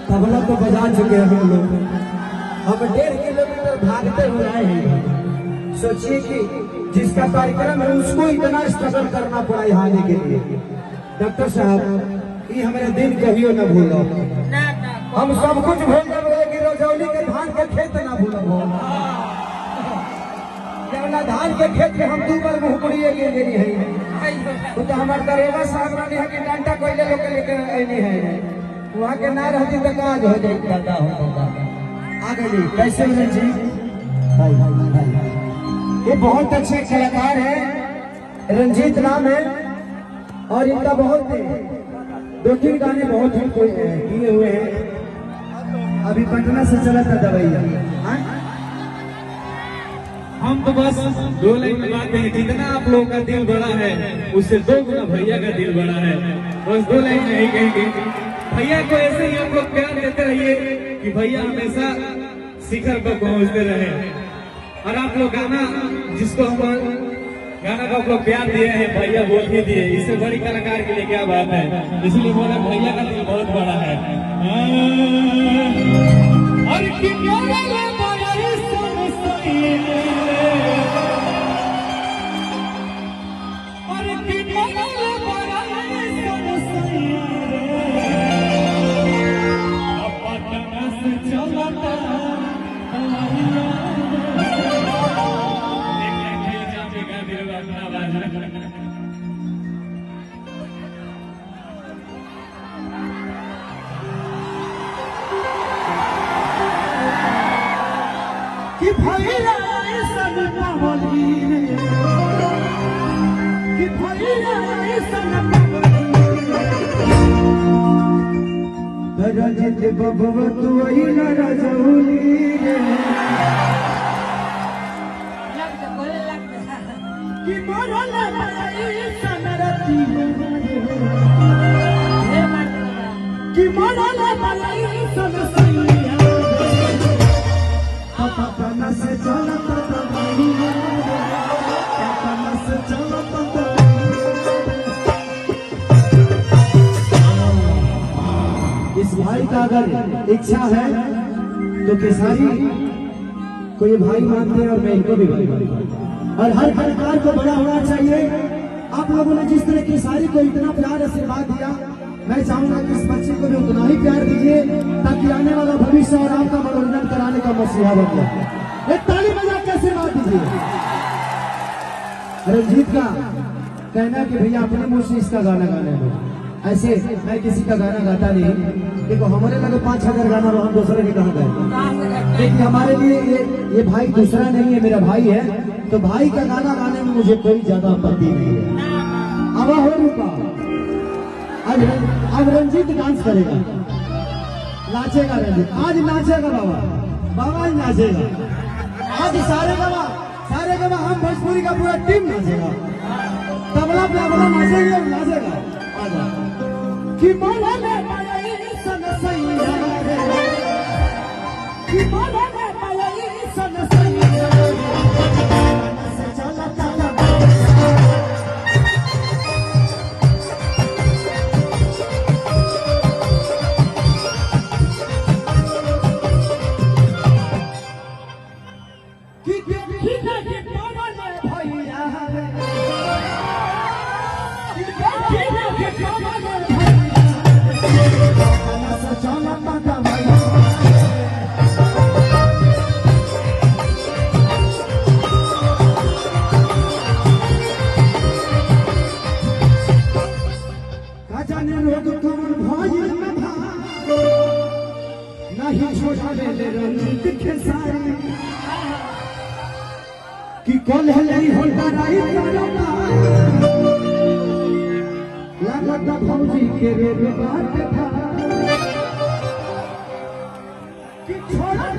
तबला तो बजा चुके हैं हम लोग। हम 1.5 किलोमीटर भागते हुए आए हैं। सोचिए कि जिसका कार्यक्रम है उसको इतना स्ट्रगल करना पड़ा यहाँ आने के लिए। डॉक्टर साहब ये हमारे दिन कहियो न भूलो। हम सब कुछ भूल जाओगे कि रजौली के धान के खेत ना भूलो। धान के खेत के हम 2 बार मुहपुड़िए गिर गई है। तो हमारे दरोगा साहब रानी है कि डांटा कोयले लोग लेकर आनी है। वहाँ के ना रहती तो काज हो जाए दादा होगा। आगे जी कैसे जी ये बहुत अच्छे कलाकार है, रंजीत नाम है और इनका बहुत 2-3 गाने बहुत ही किए हुए हैं। अभी पटना से चला था दवाइया। हम तो बस 2 लाइन में बात हैं। जितना आप लोगों का दिल बड़ा है उससे 2 गुना भैया का दिल बड़ा है। बस 2 लाइन में यही कहेंगे, भैया को ऐसे ही हम लोग प्यार देते रहिए कि भैया हमेशा शिखर पर पहुंचते रहे। और आप लोग गाना जिसको हम गाना को आप लोग प्यार दिए हैं, भैया बोल ही दिए, इससे बड़ी कलाकार के लिए क्या बात है। इसलिए बोला भैया का दिल बहुत बड़ा है। कि भैया ऐसन पावली कि भैया ऐसन रंजित बबुआ तू अइला रजौली कि मरल ऐसन रती कि मरल ऐसन सैया पटना से चलता पटना से चलता। इस भाई का अगर इच्छा है तो केसारी को ये भाई मानते हैं और मैं इनको भी भाई मानता हूं। और हर कलाकार को बड़ा होना चाहिए। आप लोगों ने जिस तरह केसारी को इतना प्यार आशीर्वाद दिया, मैं चाहूंगा कि इस बच्चे को भी उतना ही प्यार दीजिए ताकि आने वाला भविष्य और आपका मनोरंजन कराने का मसीहा बन जाए। एक ताली बजा के आशीर्वाद दीजिए। रंजीत का कहना है कि भैया अपने मुंह से इसका गाना गाने में, ऐसे मैं किसी का गाना गाता नहीं। देखो हमारे लगे 5000 गाना हम दूसरे के कहा गए, लेकिन हमारे लिए ये भाई दूसरा नहीं है, मेरा भाई है। तो भाई का गाना गाने में मुझे कोई ज्यादा आपत्ति नहीं है। अब हो रूपा अब रंजीत डांस करेगा, नाचेगा रंजीत। आज नाचेगा बाबा, बाबा ही नाचेगा आज। सारे गवा हम भोजपुरी का पूरा टीम नाचेगा। तबला पे अबला नाचेंगे और नाचेगा। कि मोला में पाई सन सैया कि मोला में पाई सन सैया से चलता कि कल है होता रही लागत भौजी के रे बात था कि छोड़ा